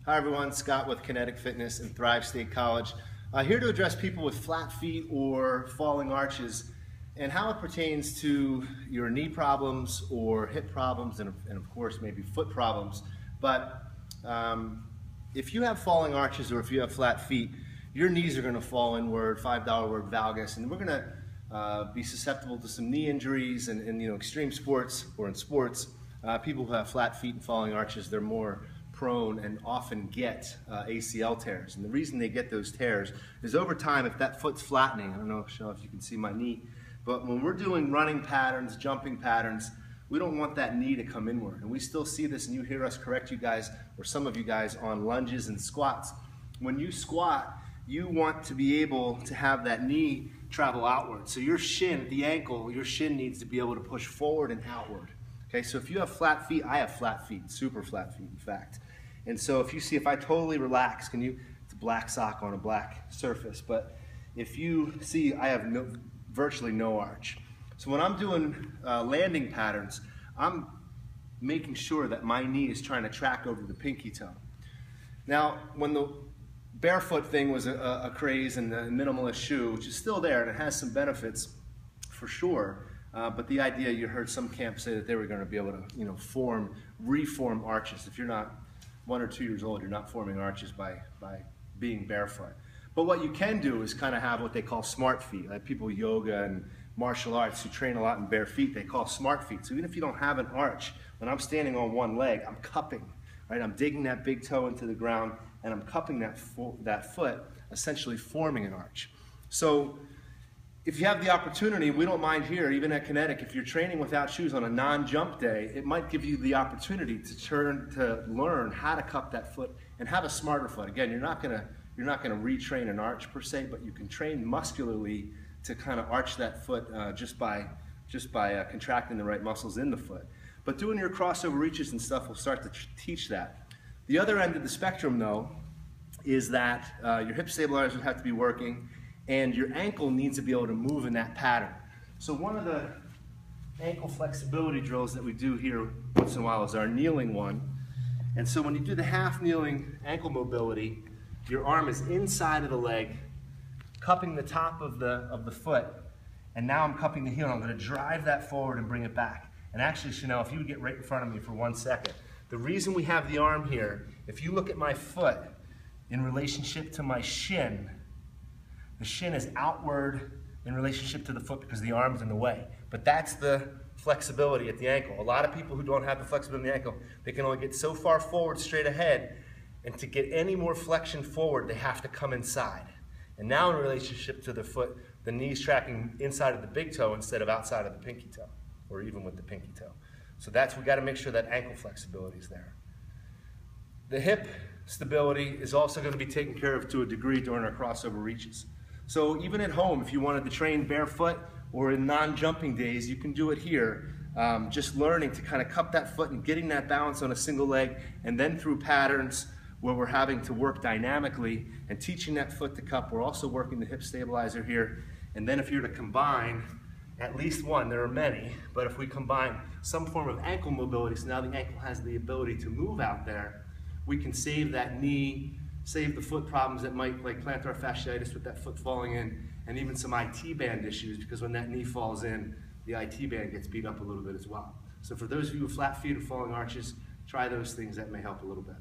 Hi everyone, Scott with Kinetic Fitness and Thrive State College. Here to address people with flat feet or falling arches and how it pertains to your knee problems or hip problems and of course maybe foot problems. But if you have falling arches or if you have flat feet, your knees are going to fall inward, $5 word valgus, and we're going to be susceptible to some knee injuries and in extreme sports or in sports. People who have flat feet and falling arches, they're more prone and often get ACL tears. And the reason they get those tears is over time, if that foot's flattening, I don't know if you can see my knee, but when we're doing running patterns, jumping patterns, we don't want that knee to come inward. And we still see this, and you hear us correct you guys, or some of you guys, on lunges and squats. When you squat, you want to be able to have that knee travel outward. So your shin, the ankle, your shin needs to be able to push forward and outward. Okay, so if you have flat feet, I have flat feet, super flat feet in fact. And so if I totally relax, it's a black sock on a black surface, but if you see, I have virtually no arch. So when I'm doing landing patterns, I'm making sure that my knee is trying to track over the pinky toe. Now, when the barefoot thing was a craze and the minimalist shoe, which is still there and it has some benefits for sure, but the idea, you heard some camps say that they were going to be able to reform arches. If you're not 1 or 2 years old, you're not forming arches by being barefoot. But what you can do is kind of have what they call smart feet. Like people yoga and martial arts who train a lot in bare feet, they call smart feet. So even if you don't have an arch, when I'm standing on one leg, I'm cupping, right? I'm digging that big toe into the ground and I'm cupping that foot, essentially forming an arch. So if you have the opportunity, we don't mind here, even at Kinetic, if you're training without shoes on a non-jump day, it might give you the opportunity to learn how to cup that foot and have a smarter foot. Again, you're not gonna retrain an arch per se, but you can train muscularly to kind of arch that foot just by contracting the right muscles in the foot. But doing your crossover reaches and stuff will start to teach that. The other end of the spectrum, though, is that your hip stabilizers have to be working, and your ankle needs to be able to move in that pattern. So one of the ankle flexibility drills that we do here once in a while is our kneeling one. And so when you do the half kneeling ankle mobility, your arm is inside of the leg, cupping the top of the foot, and now I'm cupping the heel, and I'm going to drive that forward and bring it back. And actually, Chanel, if you would get right in front of me for 1 second, the reason we have the arm here, if you look at my foot in relationship to my shin, the shin is outward in relationship to the foot because the arm's in the way. But that's the flexibility at the ankle. A lot of people who don't have the flexibility in the ankle, they can only get so far forward straight ahead, and to get any more flexion forward, they have to come inside. And now in relationship to the foot, the knee's tracking inside of the big toe instead of outside of the pinky toe, or even with the pinky toe. So we got to make sure that ankle flexibility is there. The hip stability is also going to be taken care of to a degree during our crossover reaches. So even at home, if you wanted to train barefoot or in non-jumping days, you can do it here. Just learning to kind of cup that foot and getting that balance on a single leg, and then through patterns where we're having to work dynamically and teaching that foot to cup, we're also working the hip stabilizer here. And then if you're to combine at least one, there are many, but if we combine some form of ankle mobility, so now the ankle has the ability to move out there, we can save that knee, save the foot problems that might, like plantar fasciitis with that foot falling in, and even some IT band issues, because when that knee falls in, the IT band gets beat up a little bit as well. So for those of you with flat feet or falling arches, try those things, that may help a little bit.